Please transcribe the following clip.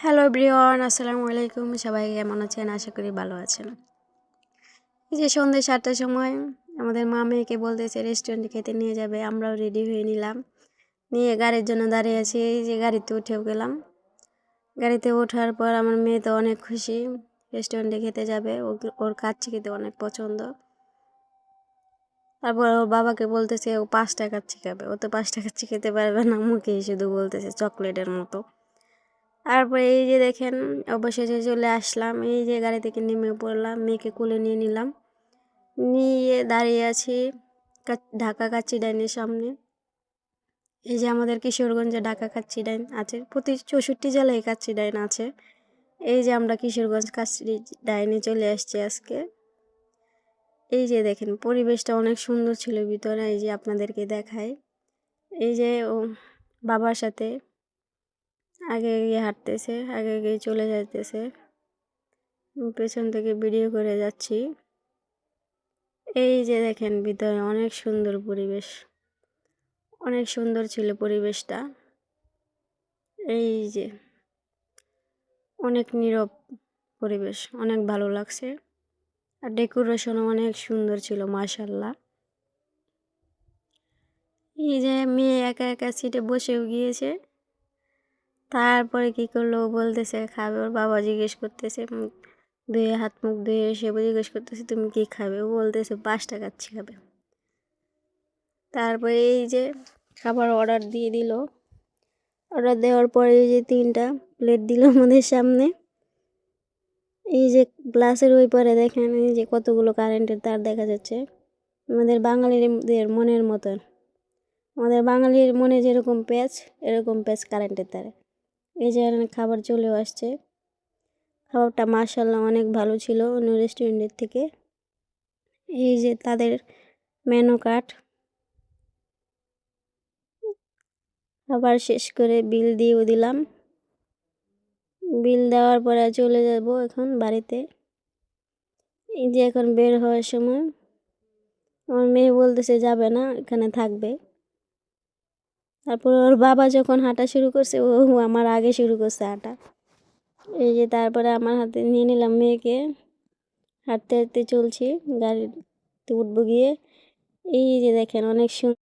Hello everyone, আসসালামু আলাইকুম। সবাই কেমন আছেন? আশা করি ভালো আছেন। এই যে সন্ধ্যে 7টার সময় আমাদের মা মেয়েকে বলতেছে রেস্টুরেন্টে খেতে নিয়ে যাবে। আমরাও রেডি হয়ে নিলাম, নিয়ে গাড়ির জন্য দাঁড়িয়ে আছি। এই যে গাড়িতে উঠেও গেলাম। গাড়িতে ওঠার পর আমার মেয়ে তো অনেক খুশি, রেস্টুরেন্টে খেতে যাবে। ওর কাচ্চি খেতে অনেক পছন্দ। তারপর ওর বাবাকে বলতেছে ও 5টা কাচ্চি খাবে। ও তো 5টা কাচ্চি খেতে পারবে না, মুখেই শুধু বলতেছে চকলেটের মতো। তারপরে এই যে দেখেন অবশেষে চলে আসলাম। এই যে গাড়ি থেকে নেমে পড়লাম, মেয়েকে কোলে নিয়ে নিলাম, নিয়ে দাঁড়িয়ে আছি ঢাকা কাচ্চি ডাইনের সামনে। এই যে আমাদের কিশোরগঞ্জে ঢাকা কাচ্চি ডাইন আছে, প্রতি 64 জেলায় কাচ্চি ডাইন আছে। এই যে আমরা কিশোরগঞ্জ কাচ্চি ডাইনে চলে আসছি আজকে। এই যে দেখেন পরিবেশটা অনেক সুন্দর ছিল ভিতরে। এই যে আপনাদেরকে দেখাই, এই যে ও বাবার সাথে আগে এগিয়ে হাঁটতেছে, আগে এগিয়ে চলে যাইতেছে, পেছন থেকে ভিডিও করে যাচ্ছি। এই যে দেখেন ভিতরে অনেক সুন্দর পরিবেশ, অনেক সুন্দর ছিল পরিবেশটা। এই যে অনেক নীরব পরিবেশ, অনেক ভালো লাগছে। আর ডেকোরেশনও অনেক সুন্দর ছিল মাশাআল্লাহ। এই যে মেয়ে একা একা সিটে বসেও গিয়েছে। তারপরে কি করলো, ও বলতেছে খাবে। ওর বাবা জিজ্ঞেস করতেছে, মুখ ধুয়ে হাত মুখ ধুয়ে এসে জিজ্ঞেস করতেছে তুমি কি খাবে। ও বলতেছে 5টা কাচ্চি খাবে। তারপরে এই যে খাবার অর্ডার দিয়ে দিল। অর্ডার দেওয়ার পরে এই যে 3টা প্লেট দিল আমাদের সামনে। এই যে গ্লাসের ওই পারে দেখেন এই যে কতগুলো কারেন্টের তার দেখা যাচ্ছে। আমাদের বাঙালিদের মনের মতন, আমাদের বাঙালির মনে যেরকম প্যাচ, এরকম প্যাচ কারেন্টের তারে। এই যে খাবার চলেও আসছে। খাবারটা মাশাআল্লাহ অনেক ভালো ছিল অন্য রেস্টুরেন্টের থেকে। এই যে তাদের মেনু কার্ড। খাবার শেষ করে বিল দিয়েও দিলাম। বিল দেওয়ার পরে চলে যাব এখন বাড়িতে। এই যে এখন বের হওয়ার সময় আমার মেয়ে বলতেছে যাবে না, এখানে থাকবে। তারপর ওর বাবা যখন হাঁটা শুরু করছে, ও আমার আগে শুরু করছে হাঁটা। এই যে তারপরে আমার হাতে নিয়ে নিলাম মেয়েকে, হাঁটতে হাঁটতে চলছি, গাড়িতে উঠবো গিয়ে। এই যে দেখেন অনেক সুন্দর